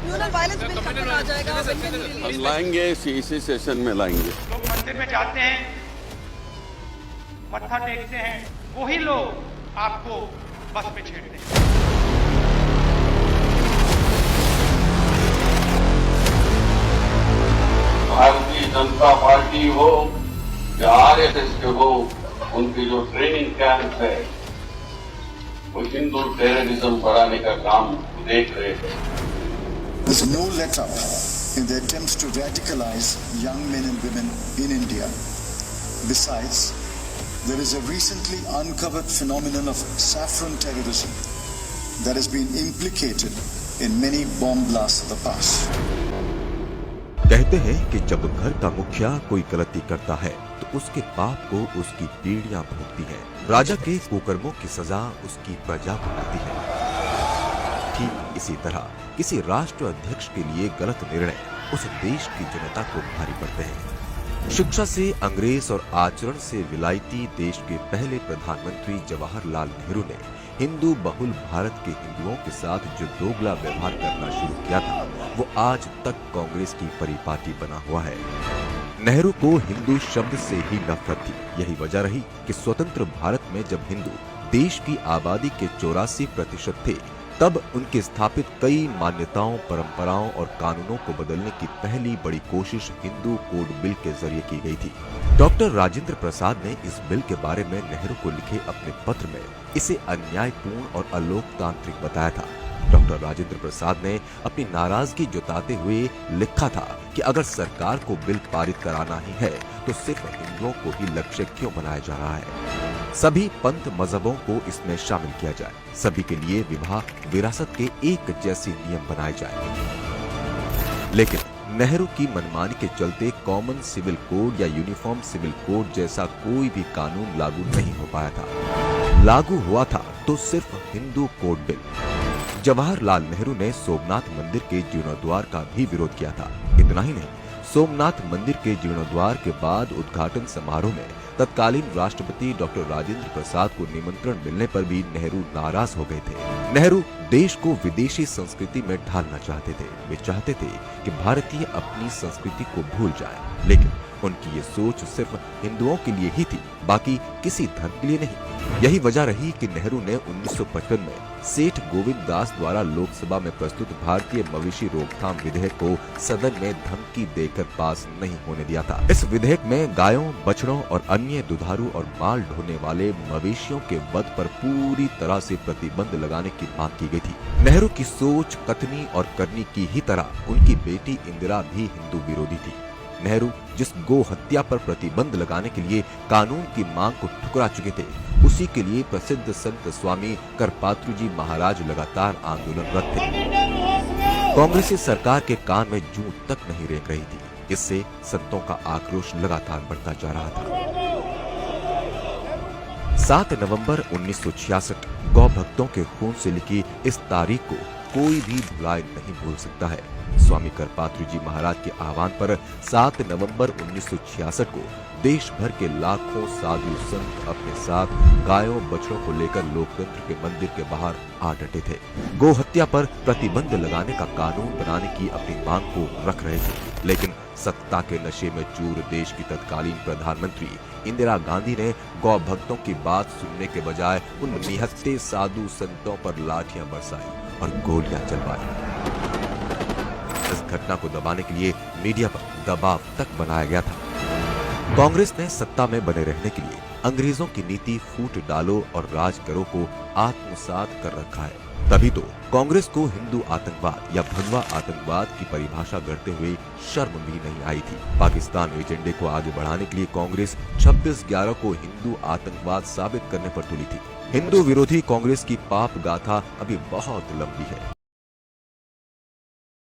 Communal violence bill कब तक आ जाएगा? हम लाएंगे, इसी सेशन में लाएंगे। लोग मंदिर में जाते हैं, मत्था टेकते हैं, वही लोग आपको बस में छेड़ते हैं। भारतीय जनता पार्टी हो या आरएसएस के हो, उनकी जो ट्रेनिंग कैंप है वो हिंदू टेररिज्म बढ़ाने का काम देख रहे हैं। There's no let up in the attempts to radicalize young men and women in India. Besides, there is a recently uncovered phenomenon of saffron terrorism that has been implicated in many bomb blasts of the past. कहते हैं कि जब घर का मुखिया कोई गलती करता है तो उसके पाप को उसकी पीढ़ियां भोगती है। राजा के कुकर्मों की सजा उसकी प्रजा को मिलती है। ठीक इसी तरह किसी राष्ट्र अध्यक्ष के लिए गलत निर्णय उस देश की जनता को भारी पड़ते हैं। शिक्षा से अंग्रेज और आचरण से विलायती देश के पहले प्रधानमंत्री जवाहरलाल नेहरू ने हिंदू बहुल भारत के हिंदुओं के साथ जो दोगला व्यवहार करना शुरू किया था, वो आज तक कांग्रेस की परिपाटी बना हुआ है। नेहरू को हिंदू शब्द से ही नफरत थी। यही वजह रही कि स्वतंत्र भारत में जब हिंदू देश की आबादी के 84% थे, तब उनके स्थापित कई मान्यताओं, परंपराओं और कानूनों को बदलने की पहली बड़ी कोशिश हिंदू कोड बिल के जरिए की गई थी। डॉक्टर राजेंद्र प्रसाद ने इस बिल के बारे में नेहरू को लिखे अपने पत्र में इसे अन्यायपूर्ण और अलोकतांत्रिक बताया था। डॉक्टर राजेंद्र प्रसाद ने अपनी नाराजगी जताते हुए लिखा था कि अगर सरकार को बिल पारित कराना ही है तो सिर्फ हिंदुओं को ही लक्ष्य क्यों बनाया जा रहा है। सभी पंथ मजहबों को इसमें शामिल किया जाए, सभी के लिए विवाह विरासत के एक जैसे नियम बनाए जाए। लेकिन नेहरू की मनमानी के चलते कॉमन सिविल कोड या यूनिफॉर्म सिविल कोड जैसा कोई भी कानून लागू नहीं हो पाया था। लागू हुआ था तो सिर्फ हिंदू कोड बिल। जवाहरलाल नेहरू ने सोमनाथ मंदिर के जीर्णोद्वार का भी विरोध किया था। इतना ही नहीं, सोमनाथ मंदिर के जीर्णोद्वार के बाद उद्घाटन समारोह में तत्कालीन राष्ट्रपति डॉक्टर राजेंद्र प्रसाद को निमंत्रण मिलने पर भी नेहरू नाराज हो गए थे। नेहरू देश को विदेशी संस्कृति में ढालना चाहते थे। वे चाहते थे कि भारतीय अपनी संस्कृति को भूल जाएं, लेकिन उनकी ये सोच सिर्फ हिंदुओं के लिए ही थी, बाकी किसी धर्म के लिए नहीं। यही वजह रही कि नेहरू ने 1955 में सेठ गोविंद दास द्वारा लोकसभा में प्रस्तुत भारतीय मवेशी रोकथाम विधेयक को सदन में धमकी देकर पास नहीं होने दिया था। इस विधेयक में गायों, बछड़ों और अन्य दुधारू और माल ढोने वाले मवेशियों के वध पर पूरी तरह से प्रतिबंध लगाने की मांग की गई थी। नेहरू की सोच, कथनी और करनी की ही तरह उनकी बेटी इंदिरा भी हिंदू विरोधी थी। नेहरू जिस गो हत्या पर प्रतिबंध लगाने के लिए कानून की मांग को ठुकरा चुके थे, उसी के लिए प्रसिद्ध संत स्वामी करपात्रु जी महाराज लगातार आंदोलनरत थे। कांग्रेसी सरकार के कान में जूं तक नहीं रेंग रही थी। इससे संतों का आक्रोश लगातार बढ़ता जा रहा था। 7 नवंबर 1966 गौ भक्तों के खून से लिखी इस तारीख को कोई भी भुला नहीं भूल सकता है। स्वामी करपात्रु जी महाराज के आह्वान पर 7 नवंबर 1966 को देश भर के लाखों साधु संत अपने साथ गायों, बछड़ों को लेकर लोकतंत्र के मंदिर के बाहर आ डटे थे। गो हत्या पर प्रतिबंध लगाने का कानून बनाने की अपनी मांग को रख रहे थे, लेकिन सत्ता के नशे में चूर देश की तत्कालीन प्रधानमंत्री इंदिरा गांधी ने गौ भक्तों की बात सुनने के बजाय उन निहत्थे साधु संतों पर लाठियां बरसाई और गोलियां चलवाई। इस घटना को दबाने के लिए मीडिया पर दबाव तक बनाया गया था। कांग्रेस ने सत्ता में बने रहने के लिए अंग्रेजों की नीति फूट डालो और राज करो को आत्मसात कर रखा है। तभी तो कांग्रेस को हिंदू आतंकवाद या भगवा आतंकवाद की परिभाषा गढ़ते हुए शर्म भी नहीं आई थी। पाकिस्तान एजेंडे को आगे बढ़ाने के लिए कांग्रेस 26/11 को हिंदू आतंकवाद साबित करने पर तुली थी। हिंदू विरोधी कांग्रेस की पाप गाथा अभी बहुत लंबी है।